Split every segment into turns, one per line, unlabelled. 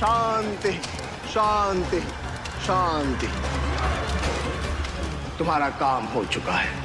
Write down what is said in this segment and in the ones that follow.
शांति शांति शांति। तुम्हारा काम हो चुका है।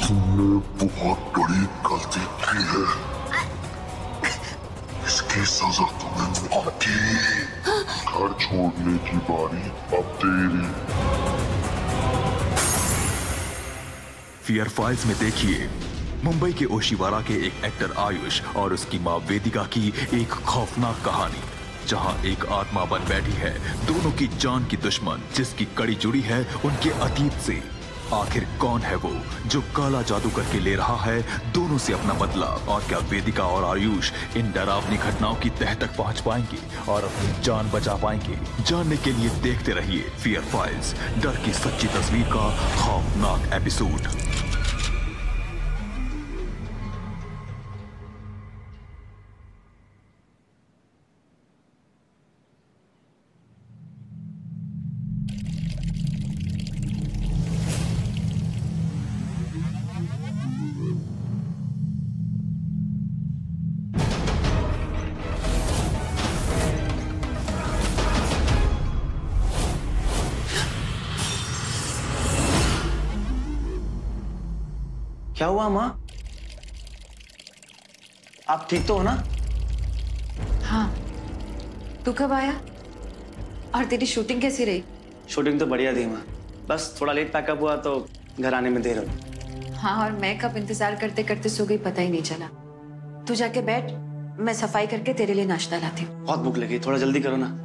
तुमने बहुत बड़ी गलती की है। इसकी सजा तुम्हें मिलेगी। घर छोड़ने की बारी अब तेरी।
फियर फाइल्स में देखिए मुंबई के ओशिवारा के एक एक्टर आयुष और उसकी मां वेदिका की एक खौफनाक कहानी, जहां एक आत्मा बन बैठी है दोनों की जान की दुश्मन, जिसकी कड़ी जुड़ी है उनके अतीत से। आखिर कौन है वो जो काला जादू करके ले रहा है दोनों से अपना बदला, और क्या वेदिका और आयुष इन डरावनी घटनाओं की तह तक पहुंच पाएंगे और अपनी जान बचा पाएंगे? जानने के लिए देखते रहिए फियर फाइल्स, डर की सच्ची तस्वीर का खौफनाक एपिसोड।
क्या हुआ माँ? आप ठीक तो हो ना?
हाँ। तू कब आया? और तेरी शूटिंग कैसी रही?
शूटिंग तो बढ़िया थी माँ, बस थोड़ा लेट पैकअप हुआ तो घर आने में देर हो।
हाँ, और मैं कब इंतजार करते करते सो गई पता ही नहीं चला। तू जाके बैठ, मैं सफाई करके तेरे लिए नाश्ता लाती हूँ।
बहुत भूख लगी, थोड़ा जल्दी करो ना।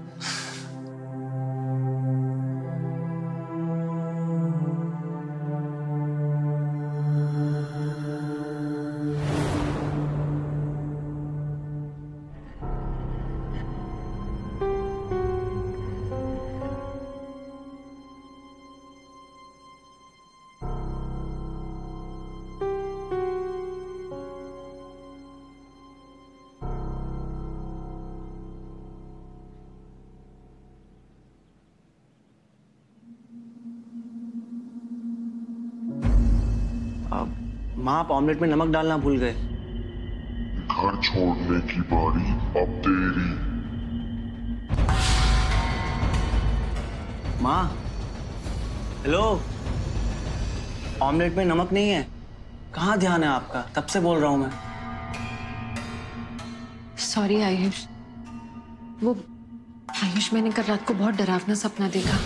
माँ, आप ऑमलेट में नमक डालना भूल गए।
घर छोड़ने की बारी अब तेरी।
माँ, हेलो, ऑमलेट में नमक नहीं है। कहाँ ध्यान है आपका? तब से बोल रहा हूँ मैं।
सॉरी आयुष। वो आयुष, मैंने कल रात को बहुत डरावना सपना देखा।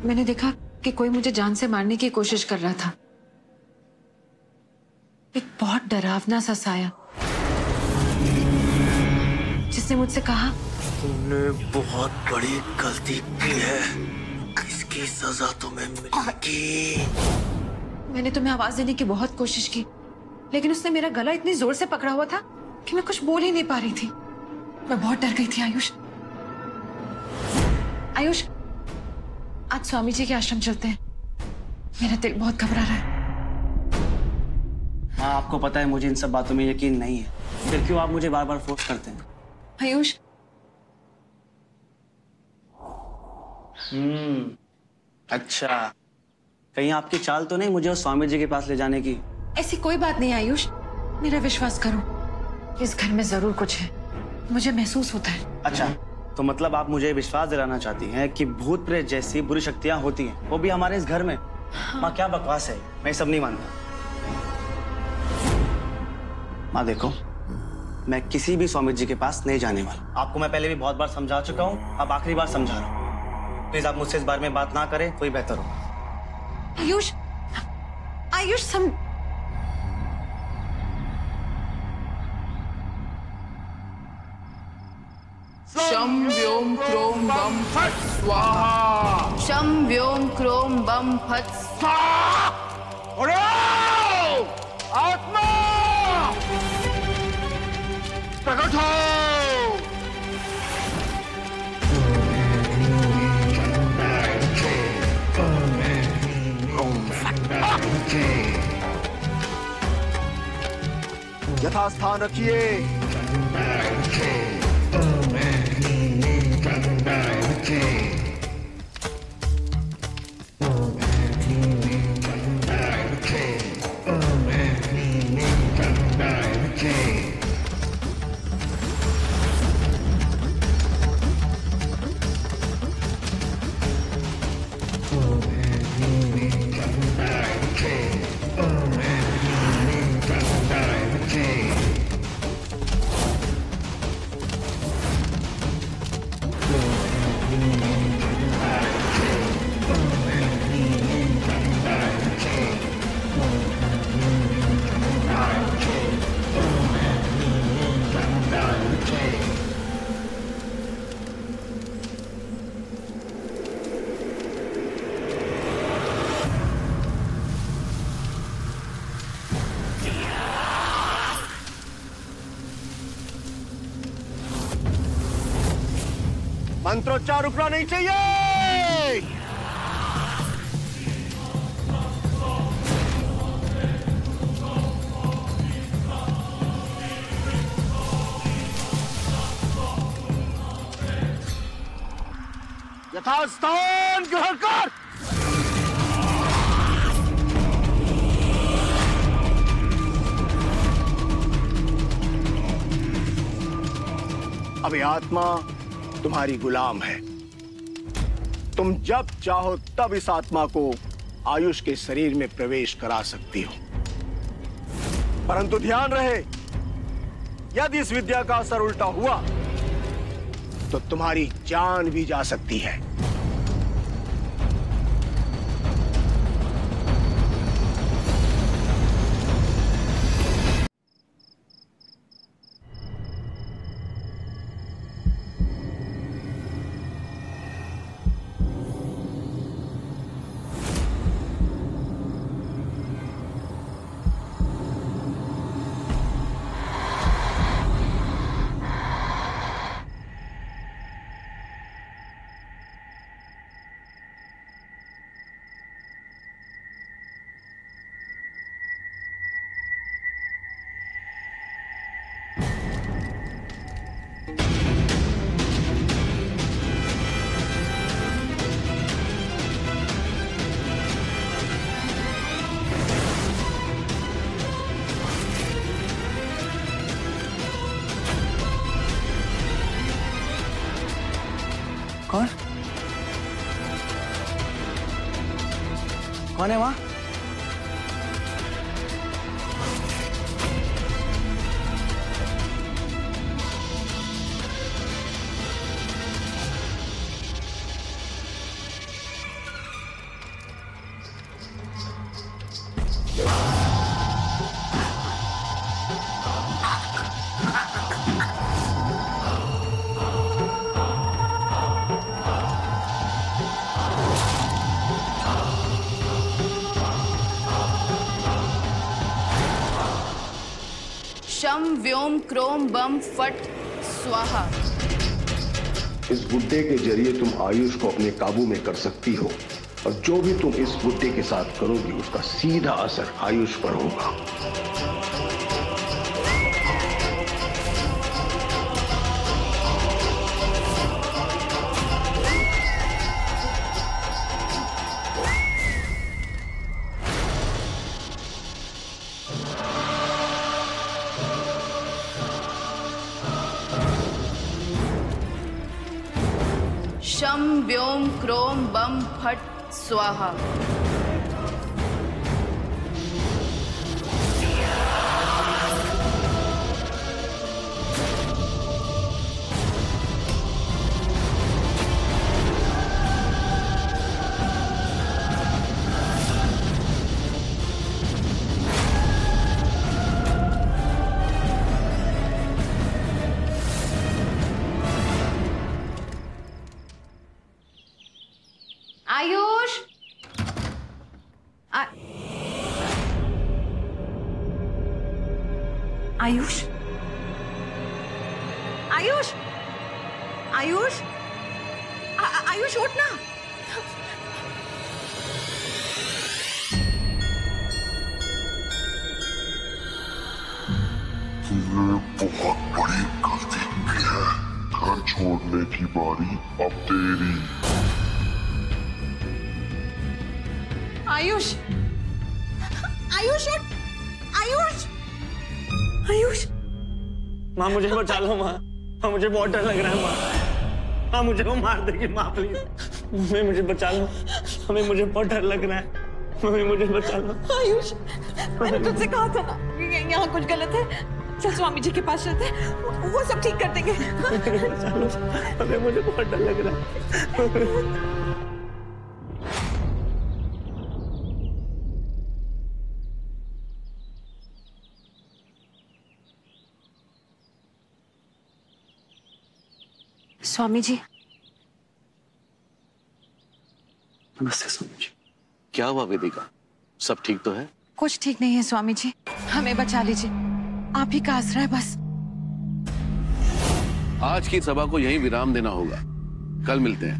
मैंने देखा कि कोई मुझे जान से मारने की कोशिश कर रहा था। एक बहुत डरावना सा साया, जिसने मुझसे कहा,
तुमने बहुत बड़ी गलती की है, इसकी सजा तुम्हें मिलेगी।
मैंने तुम्हें आवाज देने की बहुत कोशिश की, लेकिन उसने मेरा गला इतनी जोर से पकड़ा हुआ था कि मैं कुछ बोल ही नहीं पा रही थी। मैं बहुत डर गई थी आयुष। आयुष, आज स्वामी जी के आश्रम चलते हैं। मेरा दिल बहुत घबरा रहा है।
हाँ, आपको पता है मुझे इन सब बातों में यकीन नहीं है, फिर क्यों आप मुझे बार बार फोर्स करते हैं?
आयुष,
अच्छा, कहीं आपकी चाल तो नहीं मुझे उस स्वामी जी के पास ले जाने की?
ऐसी कोई बात नहीं आयुष, मेरा विश्वास करो, इस घर में जरूर कुछ है, मुझे महसूस होता है।
अच्छा, तो मतलब आप मुझे विश्वास दिलाना चाहती हैं कि भूत प्रेत जैसी बुरी शक्तियां होती हैं, वो भी हमारे इस घर में? हाँ। माँ, क्या बकवास है, मैं सब नहीं मानता।
माँ देखो, मैं किसी भी स्वामी जी के पास नहीं जाने वाला। आपको मैं पहले भी बहुत बार समझा चुका हूँ, अब आखिरी बार समझा रहा हूँ। प्लीज आप मुझसे इस बारे में बात ना करें तो ही बेहतर हो।
आयुष, आयुष
शम व्योम क्रोम बम फट स्वाहा।
शम व्योम क्रोम बम फट स्वाहा।
आत्मा प्रकट हो। यथास्थान रखिए। मंत्रोच्चार रुकना नहीं चाहिए। यथास्थान ग्रहण कर। अभी आत्मा तुम्हारी गुलाम है। तुम जब चाहो तब इस आत्मा को आयुष के शरीर में प्रवेश करा सकती हो, परंतु ध्यान रहे, यदि इस विद्या का असर उल्टा हुआ तो तुम्हारी जान भी जा सकती है।
कौन? कौन है वहां?
शम व्योम क्रोम बम फट स्वाहा।
इस बुड्ढे के जरिए तुम आयुष को अपने काबू में कर सकती हो, और जो भी तुम इस बुड्ढे के साथ करोगी उसका सीधा असर आयुष पर होगा।
शम व्योम क्रोम बम फट स्वाहा।
आयुष, आयुष, आयुष, आयुष उठ ना।
तुमने बहुत बड़ी गलती की है। घर छोड़ने की बारी अब तेरी।
आयुष, आयुष उठ, आयुष, आयुष।
माँ मुझे बचा लो माँ, मुझे बहुत डर लग रहा है माँ। माँ मुझे वो मार देगी माँ, प्लीज। मम्मी मुझे बचा लो, मम्मी मुझे बहुत डर लग रहा है, मम्मी मुझे बचा लो।
आयुष, मैंने तुझसे कहा था ना यहाँ कुछ गलत है। चल स्वामी जी के पास चलते हैं, वो सब ठीक कर देंगे।
बचा लो, मम्मी मुझे बहुत डर लग रहा है।
स्वामी जी।
नमस्ते स्वामी जी।
क्या हुआ वेदिका, सब ठीक तो है?
कुछ ठीक नहीं है स्वामी जी, हमें बचा लीजिए, आप ही का आसरा है बस।
आज की सभा को यहीं विराम देना होगा, कल मिलते हैं।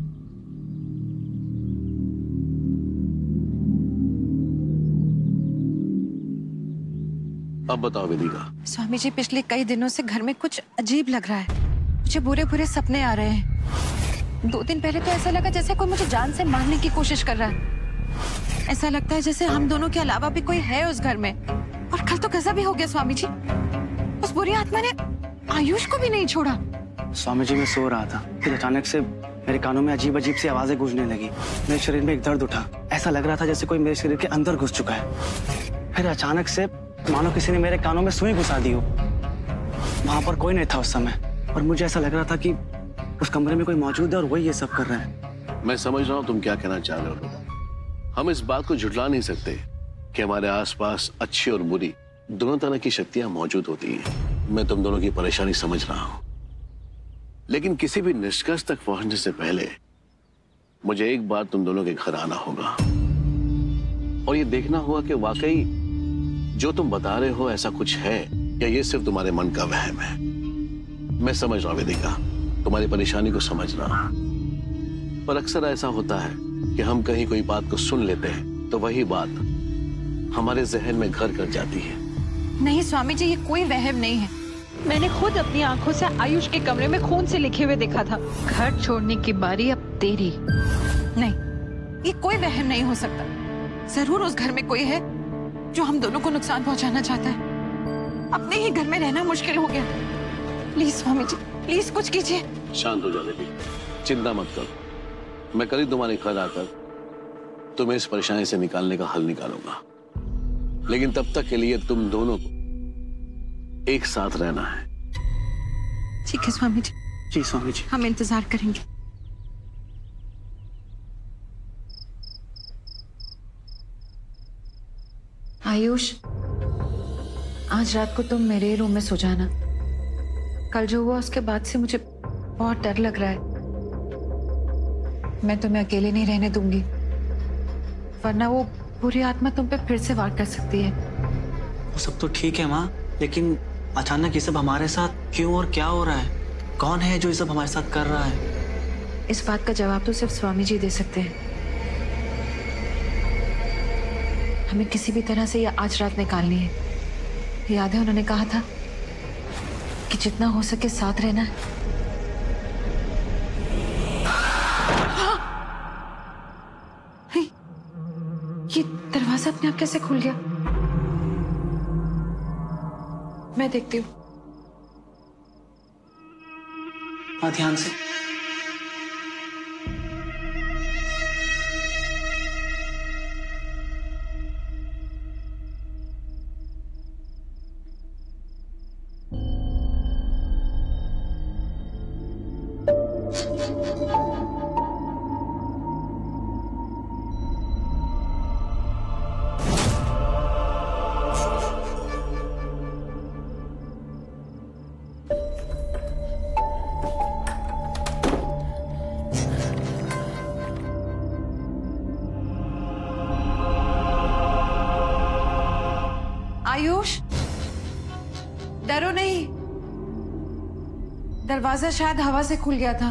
अब बताओ वेदिका।
स्वामी जी, पिछले कई दिनों से घर में कुछ अजीब लग रहा है, मुझे बुरे बुरे सपने आ रहे हैं। 2 दिन पहले तो ऐसा लगा जैसे कोई मुझे जान से मारने की कोशिश कर रहा है। ऐसा लगता है जैसे हम दोनों के अलावा भी कोई है उस घर में। और कल तो कैसा भी हो गया स्वामी जी, उस बुरी आत्मा ने आयुष को भी नहीं छोड़ा।
स्वामी जी मैं सो रहा था, फिर अचानक से मेरे कानों में अजीब अजीब सी आवाजें गूंजने लगी। मेरे शरीर में एक दर्द उठा, ऐसा लग रहा था जैसे कोई मेरे शरीर के अंदर घुस चुका है। फिर अचानक से मानो किसी ने मेरे कानों में सुई घुसा दी हो। वहां पर कोई नहीं था उस समय, और मुझे ऐसा लग रहा था कि उस कमरे में कोई मौजूद है और वही ये सब कर रहा है।
मैं समझ रहा हूं तुम क्या कहना चाह रहे हो। हम इस बात को झुठला नहीं सकते कि हमारे आसपास अच्छी और बुरी दोनों तरह की शक्तियां मौजूद होती हैं। मैं तुम दोनों की परेशानी समझ रहा हूं, लेकिन किसी भी निष्कर्ष तक पहुंचने से पहले मुझे एक बार तुम दोनों के घर आना होगा और ये देखना होगा कि वाकई जो तुम बता रहे हो ऐसा कुछ है या ये सिर्फ तुम्हारे मन का वहम है। मैं समझ रहा हूं वेदिका, तुम्हारी परेशानी को समझ रहा हूं, पर अक्सर ऐसा होता है कि हम कहीं कोई बात को सुन लेते हैं तो वही बात हमारे जहन में घर कर जाती है।
नहीं स्वामी जी, ये कोई वहम नहीं है। मैंने खुद अपनी आंखों से आयुष के कमरे में खून से लिखे हुए देखा था, घर छोड़ने की बारी अब तेरी। नहीं, ये कोई वहम नहीं हो सकता। जरूर उस घर में कोई है जो हम दोनों को नुकसान पहुंचाना चाहता है। अपने ही घर में रहना मुश्किल हो गया। प्लीज स्वामी जी, प्लीज कुछ कीजिए।
शांत हो जा बेटी, चिंता मत करो। मैं कल ही तुम्हारे घर आकर तुम्हें इस परेशानी से निकालने का हल निकालूंगा, लेकिन तब तक के लिए तुम दोनों को एक साथ रहना है।
ठीक है स्वामी जी।
जी स्वामी जी।
हम इंतजार करेंगे। आयुष, आज रात को तुम मेरे रूम में सो जाना। कल जो हुआ उसके बाद से मुझे बहुत डर लग रहा है। मैं तुम्हें अकेले नहीं रहने दूंगी, वरना वो बुरी आत्मा तुम पे फिर से वार कर सकती है।
वो सब तो ठीक है माँ, लेकिन अचानक ये सब हमारे साथ क्यों और क्या हो रहा है? कौन है जो ये सब हमारे साथ कर रहा है?
इस बात का जवाब तो सिर्फ स्वामी जी दे सकते हैं। हमें किसी भी तरह से ये आज रात निकालनी है। याद है उन्होंने कहा था कि जितना हो सके साथ रहना है। ये दरवाजा अपने आप कैसे खुल गया? मैं देखती हूँ।
हाँ ध्यान से।
डरो नहीं, दरवाजा शायद हवा से खुल गया था।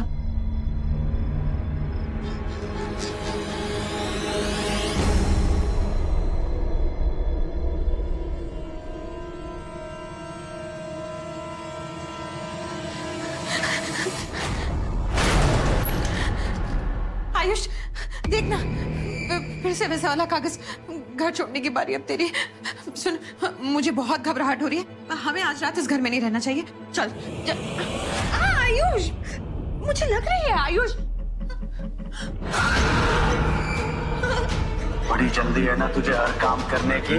आयुष देखना, फिर से वैसा वाला कागज। घर छोड़ने की बारी अब तेरी। सुन, मुझे बहुत घबराहट हो रही है, हमें आज रात इस घर में नहीं रहना चाहिए। चल, चल। आयुष, मुझे लग रही है आयुष।
बड़ी जल्दी है ना तुझे हर काम करने की?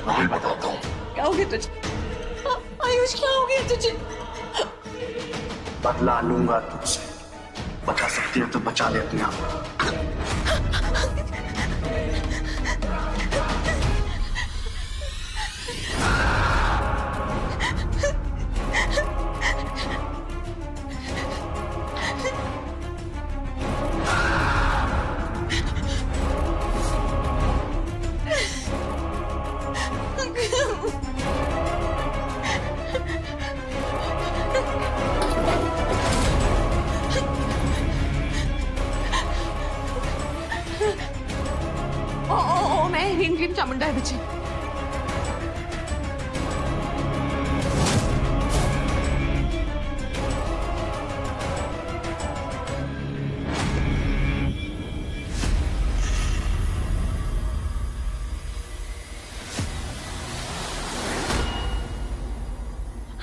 अभी बताता हूँ।
क्या हो गया तुझे? आयुष क्या हो गया तुझे?
बदला लूंगा तुझसे। बचा सकती है तो बचा ले अपने आप को।
चामुंडा है बच्ची।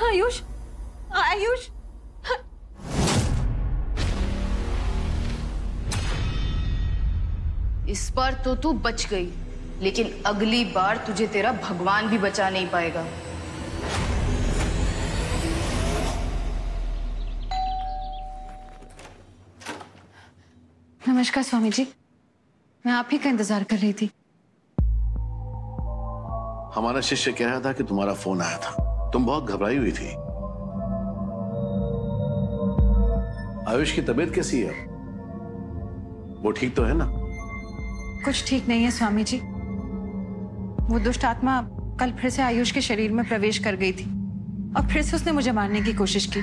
आयुष, आयुष,
इस बार तो तू बच गई, लेकिन अगली बार तुझे तेरा भगवान भी बचा नहीं पाएगा।
नमस्कार स्वामी जी, मैं आप ही का इंतजार कर रही थी।
हमारा शिष्य कह रहा था कि तुम्हारा फोन आया था, तुम बहुत घबराई हुई थी। आयुष की तबीयत कैसी है? वो ठीक तो है ना?
कुछ ठीक नहीं है स्वामी जी। वो दुष्ट आत्मा कल फिर से आयुष के शरीर में प्रवेश कर गई थी और फिर से उसने मुझे मारने की कोशिश की।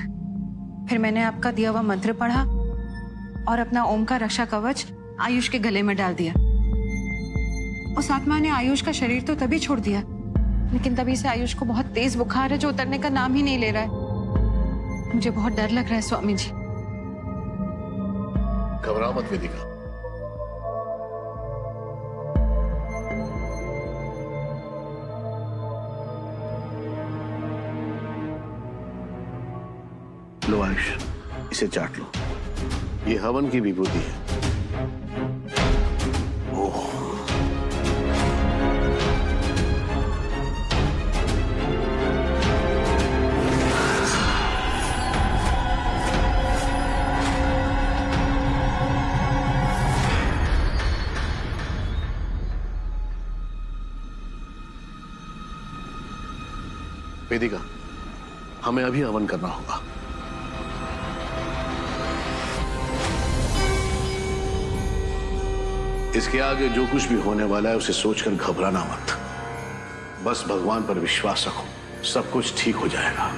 फिर मैंने आपका दिया हुआ मंत्र पढ़ा और अपना ओम का रक्षा कवच आयुष के गले में डाल दिया। उस आत्मा ने आयुष का शरीर तो तभी छोड़ दिया, लेकिन तभी से आयुष को बहुत तेज बुखार है जो उतरने का नाम ही नहीं ले रहा है। मुझे बहुत डर लग रहा है स्वामी जी।
घबरा मत वेदिका। लो आयुष, इसे चाट लो। ये हवन की विभूति है। ओह, वेदिका, हमें अभी हवन करना होगा। इसके आगे जो कुछ भी होने वाला है उसे सोचकर घबराना मत। बस भगवान पर विश्वास रखो, सब कुछ ठीक हो जाएगा।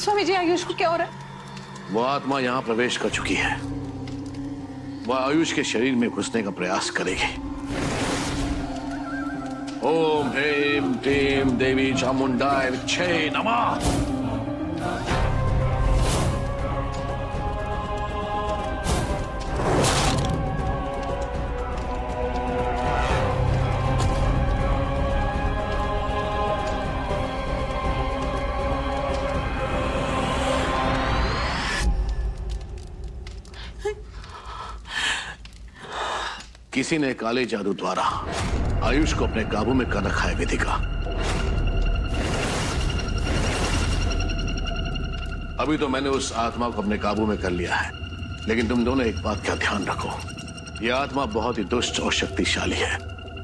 स्वामी जी, आयुष को क्या हो रहा है?
वो आत्मा यहां प्रवेश कर चुकी है। वह आयुष के शरीर में घुसने का प्रयास करेगी। ओम ह्रीं क्लीं देवी चामुंडाय विच्छे नमः। किसी ने काले जादू द्वारा आयुष को अपने काबू में कर रखा है वेदिका। अभी तो मैंने उस आत्मा को अपने काबू में कर लिया है, लेकिन तुम दोनों एक बात का ध्यान रखो, यह आत्मा बहुत ही दुष्ट और शक्तिशाली है।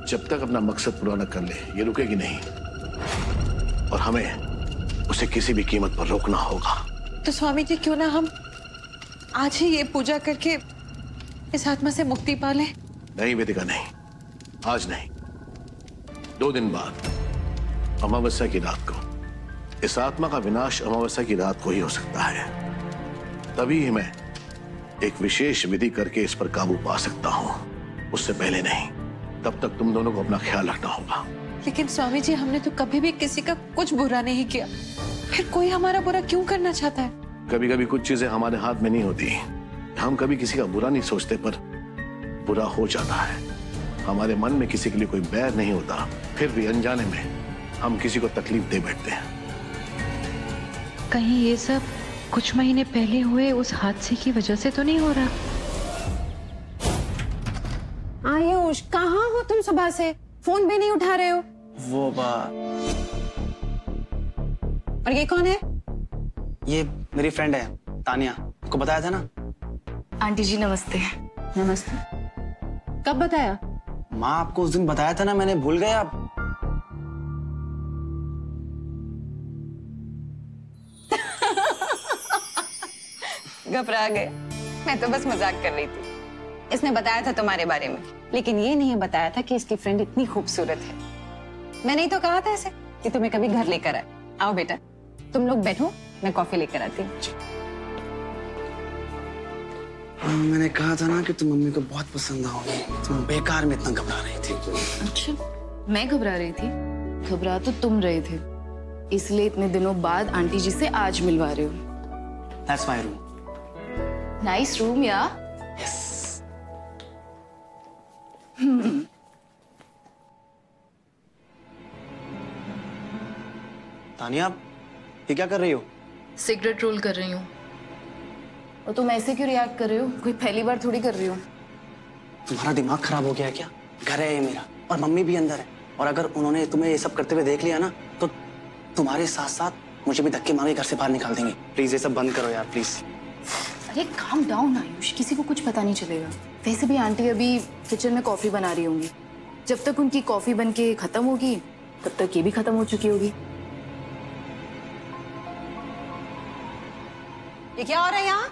जब तक अपना मकसद पूरा न कर ले ये रुकेगी नहीं, और हमें उसे किसी भी कीमत पर रोकना होगा।
तो स्वामी जी क्यों ना हम आज ही ये पूजा करके इस आत्मा से मुक्ति पा लें?
नहीं वेदिका, नहीं, आज नहीं, 2 दिन बाद अमावस्या की रात को। इस आत्मा का विनाश अमावस्या की रात को ही हो सकता है, तभी ही मैं एक विशेष विधि करके इस पर काबू पा सकता हूँ, उससे पहले नहीं। तब तक तुम दोनों को अपना ख्याल रखना होगा।
लेकिन स्वामी जी, हमने तो कभी भी किसी का कुछ बुरा नहीं किया, फिर कोई हमारा बुरा क्यों करना चाहता है?
कभी कभी कुछ चीजें हमारे हाथ में नहीं होती। हम कभी किसी का बुरा नहीं सोचते, पर बुरा हो जाता है। हमारे मन में किसी के लिए कोई बैर नहीं होता, फिर भी अनजाने में हम किसी को तकलीफ दे बैठते हैं।
कहीं ये सब कुछ महीने पहले हुए उस हादसे की वजह से तो नहीं हो रहा?
आयुष, कहाँ हो तुम? सुबह से फोन भी नहीं उठा रहे हो।
वो बात।
और ये कौन है?
ये मेरी फ्रेंड है तानिया, आपको बताया था ना।
आंटी जी नमस्ते।
नमस्ते। कब बताया?
माँ आपको उस दिन बताया था ना, मैंने भूल गया। आप
घबरा गए। मैं तो बस मजाक कर रही थी। इसने बताया था तुम्हारे बारे में, लेकिन ये नहीं बताया था कि इसकी फ्रेंड इतनी खूबसूरत है। मैंने ही तो कहा था इसे कि तुम्हें कभी घर लेकर आए। आओ बेटा, तुम लोग बैठो, मैं कॉफी लेकर आती हूँ।
मैंने कहा था ना कि तुम मम्मी को बहुत पसंद आओगी। तुम बेकार में इतना घबरा रही थी।
अच्छा, मैं घबरा रही थी? घबरा तो तुम रहे थे, इसलिए इतने दिनों बाद आंटी जी से आज मिलवा रहे हो।
That's my room.
Nice room या?
Yes. तानिया, ये क्या कर रही हो?
सिगरेट रोल कर रही हूँ। और तुम ऐसे क्यों रिएक्ट कर रहे हो? कोई पहली बार थोड़ी कर रही हो।
तुम्हारा दिमाग खराब हो गया है क्या? घर है ये मेरा, और मम्मी भी अंदर है, और अगर उन्होंने तुम्हें ये सब करते हुए देख लिया ना, तो तुम्हारे साथ साथ मुझे भी धक्के मार के घर से बाहर निकाल देंगे। प्लीज ये सब बंद करो यार, प्लीज।
अरे काम डाउन आयुष, किसी को कुछ पता नहीं चलेगा। वैसे भी आंटी अभी किचन में कॉफी बना रही होंगी। जब तक उनकी कॉफी बन के खत्म होगी, तब तक ये भी खत्म हो चुकी होगी।
ये क्या हो रहा है यहाँ?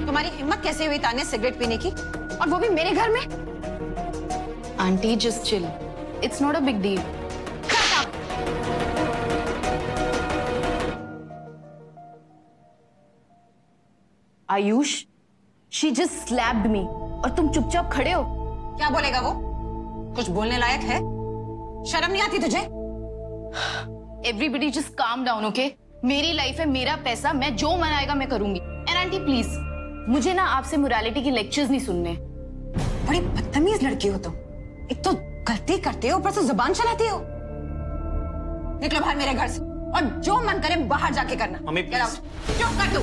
तुम्हारी हिम्मत कैसे हुई ताने सिगरेट पीने की, और वो भी मेरे घर में?
Aunty just chill, it's not a big deal. Ayush, she just slapped मी और तुम चुपचाप खड़े हो।
क्या बोलेगा वो? कुछ बोलने लायक है? शर्म नहीं आती तुझे?
Everybody just calm down, okay? मेरी लाइफ है, मेरा पैसा, मैं जो मन आएगा मैं करूंगी। एंड आंटी प्लीज, मुझे ना आपसे मोरालिटी की लेक्चर्स नहीं सुनने।
बड़ी बदतमीज लड़की हो तुम। एक तो गलती करते हो, ऊपर से जुबान चलाती हो। निकलो बाहर मेरे घर से, और जो मन करे बाहर जाके करना।
Mummy please.
चुप कर तू।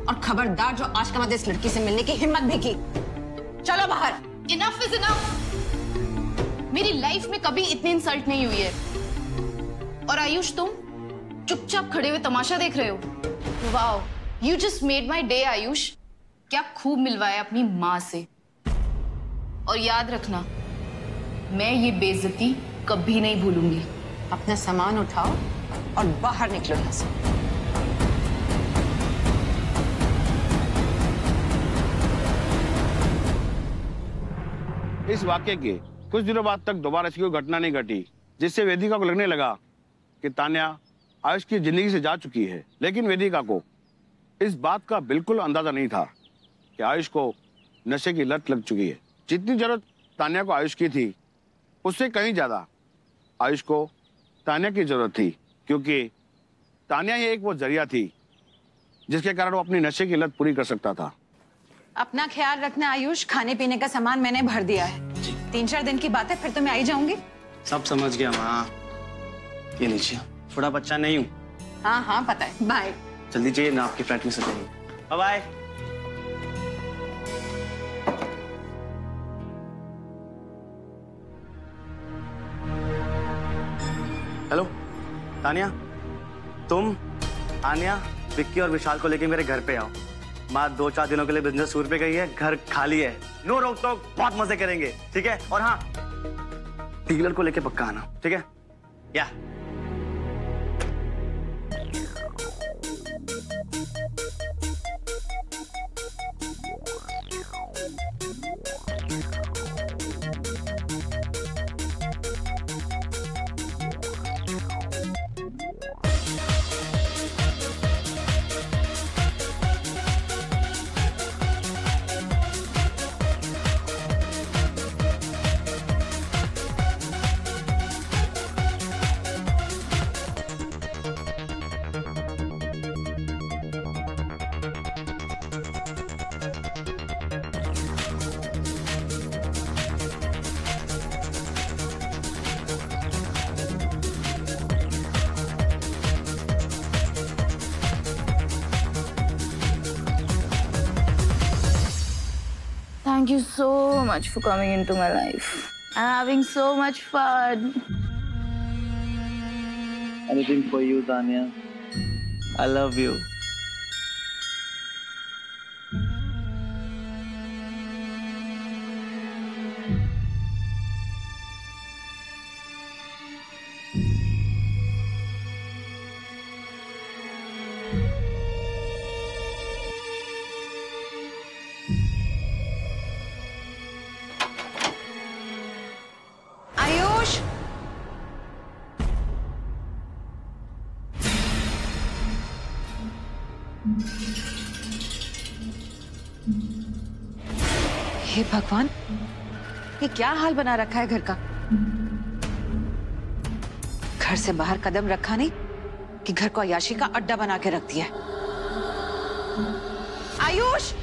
और खबरदार जो आज के बाद इस लड़की से मिलने की हिम्मत भी की, चलो बाहर।
Enough is enough. मेरी लाइफ में कभी इतनी इंसल्ट नहीं हुई है। और आयुष, तुम चुपचाप खड़े हुए तमाशा देख रहे हो। Wow, you just made my day Ayush. क्या खूब मिलवाया अपनी माँ से। और याद रखना, मैं ये बेइज्जती कभी नहीं भूलूंगी।
अपना सामान उठाओ और बाहर निकलो यहाँ से।
इस वाक्य के कुछ दिनों बाद तक दोबारा ऐसी कोई घटना नहीं घटी जिससे वेदिका को लगने लगा कि तान्या आयुष की जिंदगी से जा चुकी है। लेकिन वेदिका को इस बात का बिल्कुल अंदाजा नहीं था कि आयुष को नशे की लत लग चुकी है। जितनी जरूरत तान्या को आयुष की थी, उससे कहीं ज्यादा आयुष को तान्या की जरूरत थी, क्योंकि तान्या ही एक वो जरिया थी जिसके कारण वो अपनी नशे की लत पूरी कर सकता था।
अपना ख्याल रखना आयुष। खाने पीने का सामान मैंने भर दिया है। 3-4 दिन की बात है, फिर तो मैं आई जाऊंगी।
सब समझ गया माँ। ये लीजिए। थोड़ा बच्चा नहीं हूँ।
हाँ हाँ पता है। बाय।
जल्दी जाइए ना, आपकी फ्लाइट मिस हो जाएगी। Bye bye. हेलो तानिया, तुम आनिया, विक्की और विशाल को लेके मेरे घर पे आओ। माँ 2-4 दिनों के लिए बिजनेस टूर पे गई है, घर खाली है, नो रोक टोक, बहुत मजे करेंगे, ठीक है? और हाँ, डीलर को लेके पक्का आना, ठीक है? या
Thank you so much for coming into my life. I'm having so much fun.
anything for you, Tanya. I love you.
Ayush, हे भगवान, ये क्या हाल बना रखा है घर का। घर से बाहर कदम रखा नहीं कि घर को अय्याशी का अड्डा बना के रख दिया है। आयुष,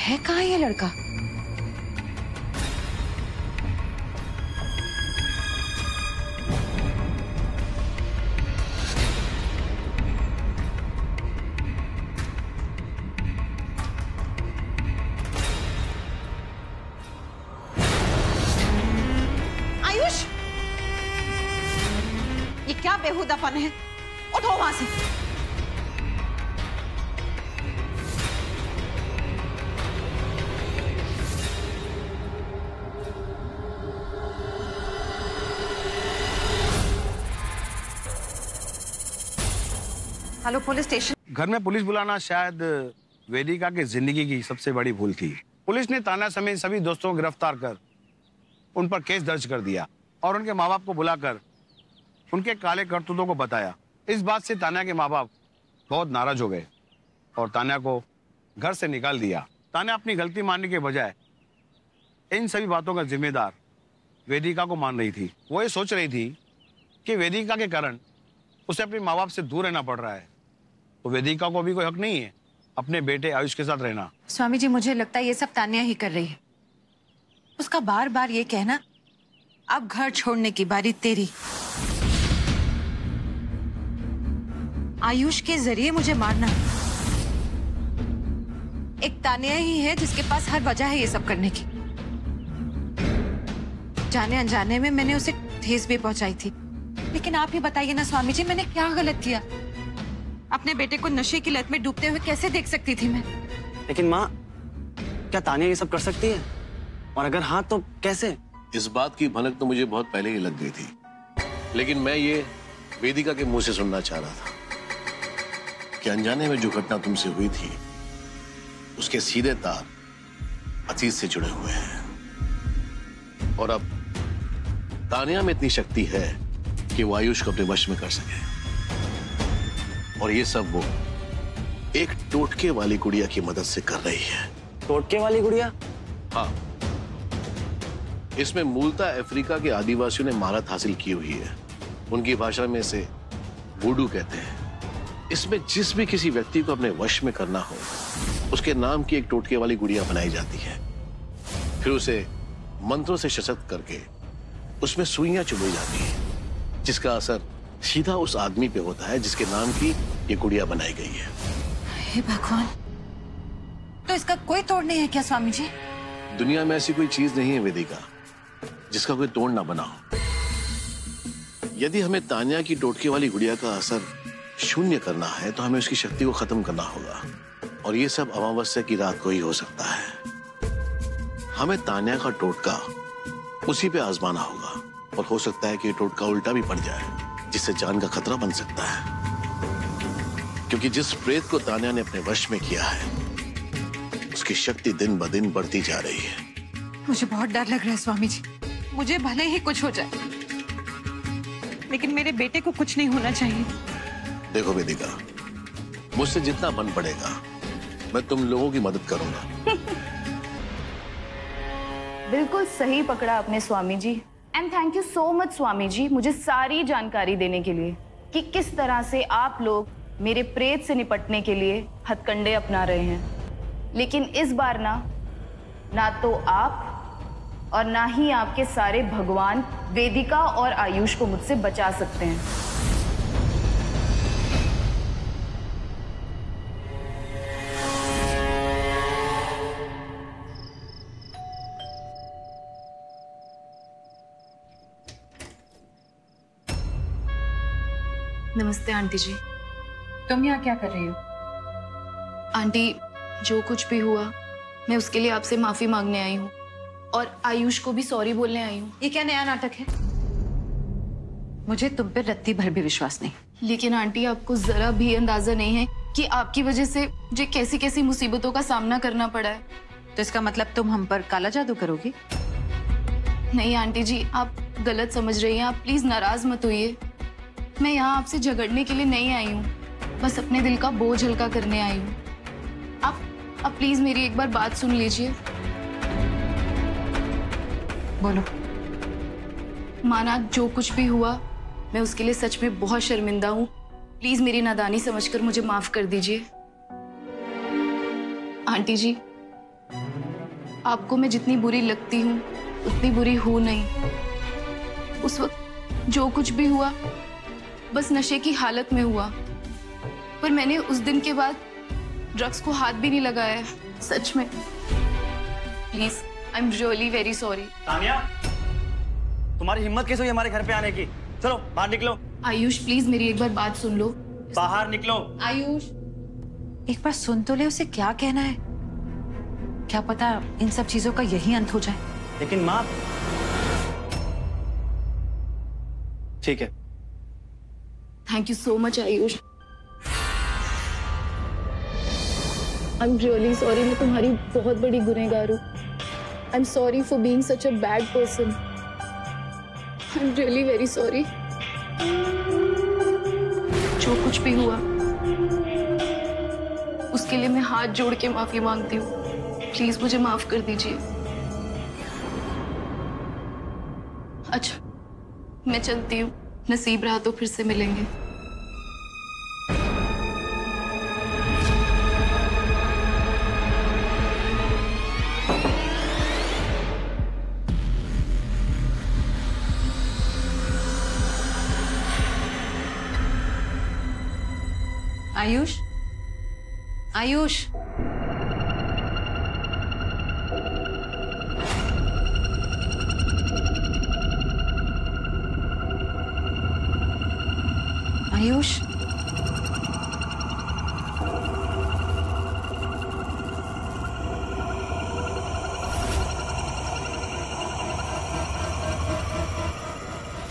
है कहाँ ये लड़का? आयुष, ये क्या बेहुदापन है? उठो वहां से। Hello police station.
घर में पुलिस बुलाना शायद वेदिका की जिंदगी की सबसे बड़ी भूल थी। पुलिस ने तान्या समेत सभी दोस्तों को गिरफ्तार कर उन पर केस दर्ज कर दिया और उनके माँ बाप को बुलाकर उनके काले करतूतों को बताया। इस बात से तान्या के माँ बाप बहुत नाराज हो गए और तान्या को घर से निकाल दिया। तान्या अपनी गलती मानने के बजाय इन सभी बातों का जिम्मेदार वेदिका को मान रही थी। वो ये सोच रही थी कि वेदिका के कारण उसे अपने माँ बाप से दूर रहना पड़ रहा है, तो वेदिका को भी कोई हक नहीं है अपने बेटे आयुष के साथ रहना।
स्वामी जी, मुझे लगता है ये सब तान्या ही कर रही है। उसका बार बार ये कहना, अब घर छोड़ने की बारी तेरी, आयुष के जरिए मुझे मारना, एक तान्या ही है जिसके पास हर वजह है ये सब करने की। जाने अनजाने में मैंने उसे ठेस भी पहुंचाई थी, लेकिन आप ही बताइए ना स्वामी जी, मैंने क्या गलत किया? अपने बेटे को नशे की लत में डूबते हुए कैसे देख सकती थी मैं?
लेकिन माँ, क्या तानिया ये सब कर सकती है? और अगर हाँ तो कैसे?
इस बात की भनक तो मुझे बहुत पहले ही लग गई थी, लेकिन मैं ये वेदिका के मुंह से सुनना चाह रहा था कि अनजाने में जो घटना तुमसे हुई थी उसके सीधे तार अतीत से जुड़े हुए हैं और अब तानिया में इतनी शक्ति है कि वो आयुष को अपने वश में कर सके। और ये सब वो एक टोटके वाली गुड़िया की मदद से कर रही है।
टोटके वाली गुड़िया?
हाँ, इसमें मूलतः अफ्रीका के आदिवासियों ने महारत हासिल की हुई है। उनकी भाषा में इसे वुडू कहते हैं। इसमें जिस भी किसी व्यक्ति को अपने वश में करना हो उसके नाम की एक टोटके वाली गुड़िया बनाई जाती है, फिर उसे मंत्रों से सशक्त करके उसमें सुइयां चुभाई जाती है जिसका असर सीधा उस आदमी पे होता है जिसके नाम की ये गुड़िया बनाई गई है।
हे भगवान, तो इसका कोई तोड़ नहीं है क्या स्वामी जी?
दुनिया में ऐसी कोई चीज नहीं है वेदिका जिसका कोई तोड़ ना बना हो। यदि हमें तान्या की टोटके वाली गुड़िया का असर शून्य करना है तो हमें उसकी शक्ति को खत्म करना होगा, और ये सब अमावस्या की रात को ही हो सकता है। हमें तान्या का टोटका उसी पे आजमाना होगा, और हो सकता है कि ये टोटका उल्टा भी पड़ जाए, जिससे जान का खतरा बन सकता है। क्योंकि जिस प्रेत को तान्या ने अपने वश में किया है, उसकी शक्ति दिन ब दिन बढ़ती जा रही है।
मुझे बहुत डर लग रहा है स्वामी जी। मुझे भले ही कुछ हो जाए, लेकिन मेरे बेटे को कुछ नहीं होना चाहिए।
देखो वेदिका, मुझसे जितना बन पड़ेगा मैं तुम लोगों की मदद करूंगा।
बिल्कुल सही पकड़ा आपने Swami ji, and thank you so much Swami ji मुझे सारी जानकारी देने के लिए कि किस तरह से आप लोग मेरे प्रेत से निपटने के लिए हथकंडे अपना रहे हैं। लेकिन इस बार ना तो आप और ना ही आपके सारे भगवान वेदिका और आयुष को मुझसे बचा सकते हैं। नमस्ते आंटी जी।
तुम यहाँ क्या कर रही हो?
आंटी, जो कुछ भी हुआ मैं उसके लिए आपसे माफी मांगने आई हूँ, और आयुष को भी सॉरी बोलने आई हूँ।
ये क्या नया नाटक है? मुझे तुम पे रत्ती भर भी विश्वास नहीं।
लेकिन आंटी, आपको जरा भी अंदाजा नहीं है कि आपकी वजह से मुझे कैसी कैसी मुसीबतों का सामना करना पड़ा है।
तो इसका मतलब तुम हम पर काला जादू करोगी?
नहीं आंटी जी, आप गलत समझ रही हैं। आप प्लीज नाराज मत होइए। मैं यहाँ आपसे झगड़ने के लिए नहीं आई हूँ, बस अपने दिल का बोझ हल्का करने आई हूँ। आप प्लीज मेरी एक बार बात सुन लीजिए।
बोलो।
माना जो कुछ भी हुआ, मैं उसके लिए सच में बहुत शर्मिंदा हूँ। प्लीज मेरी नादानी समझकर मुझे माफ कर दीजिए। आंटी जी, आपको मैं जितनी बुरी लगती हूँ उतनी बुरी हूँ नहीं। उस वक्त जो कुछ भी हुआ बस नशे की हालत में हुआ, पर मैंने उस दिन के बाद ड्रग्स को हाथ भी नहीं लगाया, सच में। Please, I am really very sorry.
Tanya, तुम्हारी हिम्मत कैसे हुई हमारे घर पे आने की? चलो बाहर निकलो।
आयुष, प्लीज मेरी एक बार बात सुन लो।
बाहर निकलो।
आयुष,
एक बार सुन तो ले उसे क्या कहना है। क्या पता इन सब चीजों का यही अंत हो जाए।
लेकिन माँ, ठीक है।
Thank you so much Ayush. I am really sorry, मैं तुम्हारी बहुत बड़ी गुनहगार हूँ। I am sorry for being such a bad person. I am really very sorry. जो कुछ भी हुआ उसके लिए मैं हाथ जोड़ के माफी मांगती हूँ। प्लीज मुझे माफ कर दीजिए। अच्छा, मैं चलती हूँ। नसीब रहा तो फिर से मिलेंगे।
आयुष, आयुष, आयुष,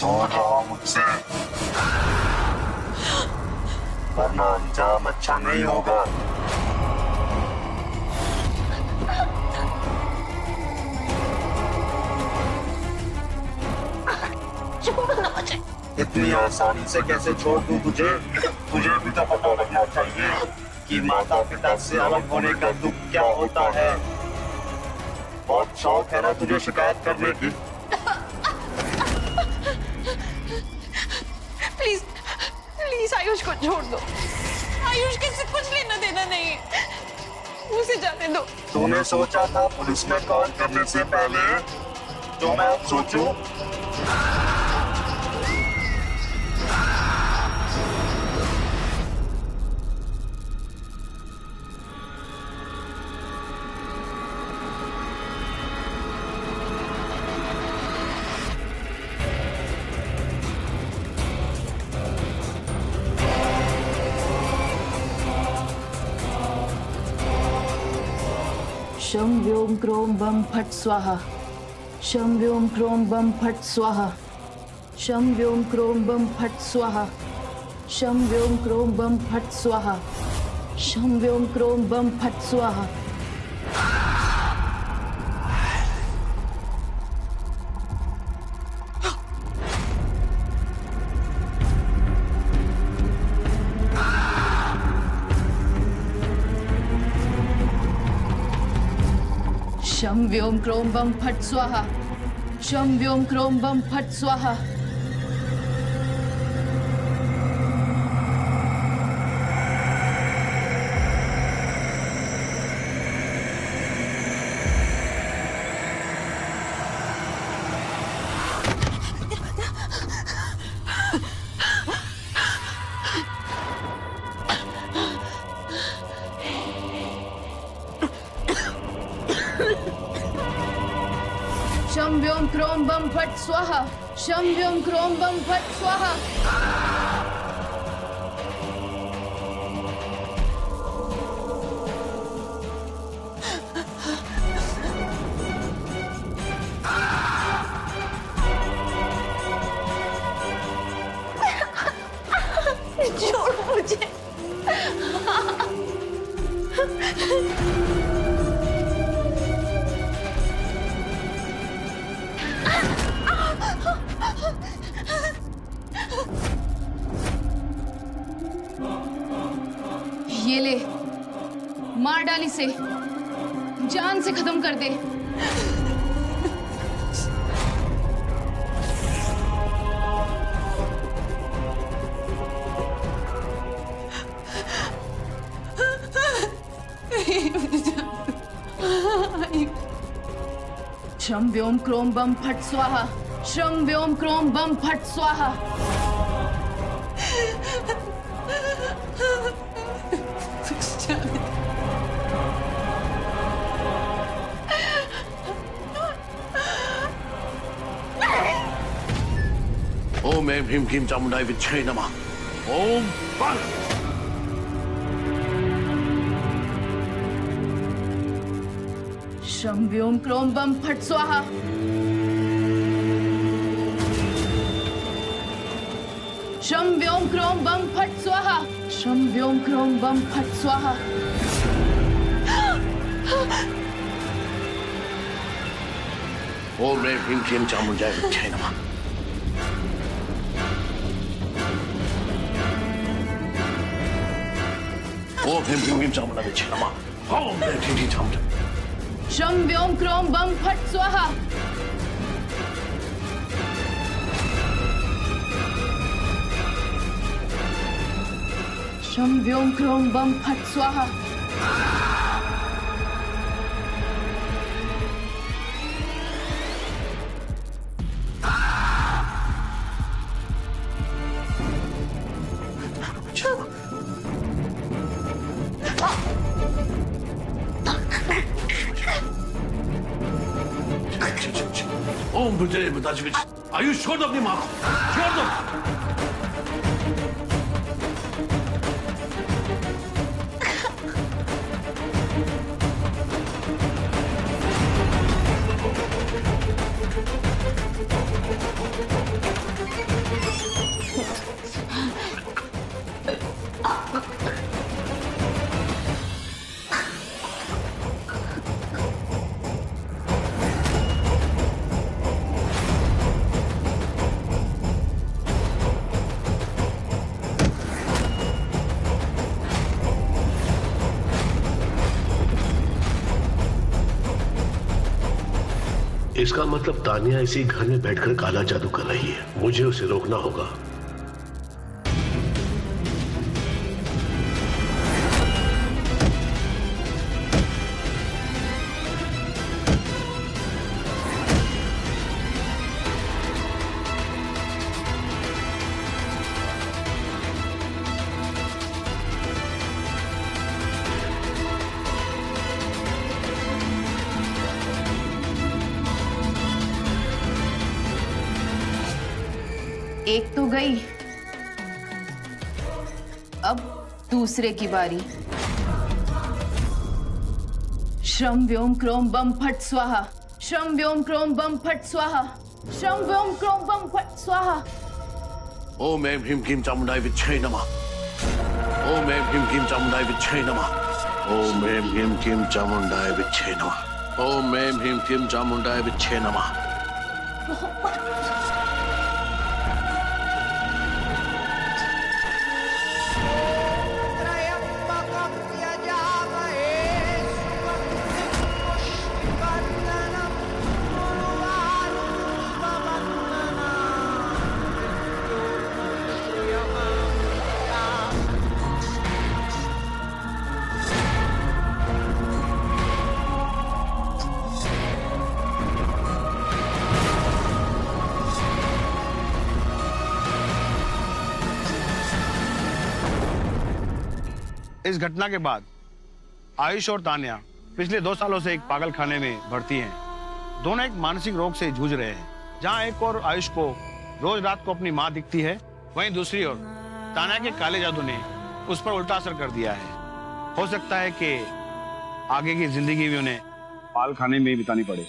दूर रहो मुझसे, वरना अंजाम अच्छा नहीं होगा। इतनी आसानी से कैसे छोड़ दूं तुझे? तुझे भी तो पता लगना चाहिए कि माता पिता से अलग होने का दुख क्या होता है। बहुत शौक है ना तुझे शिकायत करने की?
प्लीज प्लीज आयुष को छोड़ दो। आयुष के से कुछ लेना देना नहीं है, उसे जाने दो।
तूने सोचा था पुलिस में कॉल करने से पहले जो मैं अब सोचूं?
शम व्योम क्रोम बम फट स्वाहा। शम व्योम क्रोम बम फट स्वाहा। शम व्योम क्रोम बम फट स्वाहा। शम व्योम क्रोम बम फट स्वाहा। शम व्योम क्रोम बम फट स्वाहा। शम व्योम क्रोम बम फट स्वाहा। शम व्योम क्रोम बम फट स्वाहा। शम व्योम क्रोम बम फट स्वाहा। शम व्योम क्रोम बम फट स्वाहा।
छोड़ मुझे।
ये ले, मार डाल इसे, जान से खत्म कर दे। शम व्योम क्रोम बम फट स्वाहा। शम व्योम क्रोम बम फट स्वाहा।
ओम ऐं ह्रीं क्लीं चामुंडाय विद्महे नमः। ओम बल।
शम व्योम क्रोम बम फट स्वाहा। शम व्योम क्रोम बम फट स्वाहा। शम व्योम क्रोम बम फट स्वाहा।
ओम ऐं ह्रीं क्लीं चामुंडाय विद्महे नमः। ओम ह्रीं क्लीं चामुंडाय विद्महे नमः। ओम ऐं ह्रीं क्लीं चामुंडाय।
शम व्योम क्रोम बम फट स्वाहा। शम व्योम क्रोम बम फट स्वाहा।
ओम बुद्धे पिताजी विच। आयुष छोड़ दो अपनी मां को, छोड़ दो। इसका मतलब तानिया इसी घर में बैठकर काला जादू कर रही है। मुझे उसे रोकना होगा।
एक तो गई, अब दूसरे की बारी। श्रम व्योम क्रोम बम फट स्वाहा, श्रम व्योम क्रोम बम फट स्वाहा, श्रम व्योम क्रोम बम फट स्वाहा।
ओम ऐं ह्रीं क्लीं चामुंडाय विद्महे नमः। ओम ऐं ह्रीं क्लीं चामुंडाय विद्महे नमः। ओम ऐं ह्रीं क्लीं चामुंडाय विद्महे नमः। ओम ऐं ह्रीं क्लीं चामुंडाय विद्महे नमः।
इस घटना के बाद आयुष और तान्या पिछले 2 सालों से एक पागल खाने में भर्ती हैं। दोनों एक मानसिक रोग से जूझ रहे हैं। जहां एक और आयुष को रोज रात को अपनी मां दिखती है, वहीं दूसरी ओर तान्या के काले जादू ने उस पर उल्टा असर कर दिया है। हो सकता है कि आगे की जिंदगी भी उन्हें पागल खाने में ही बितानी पड़े।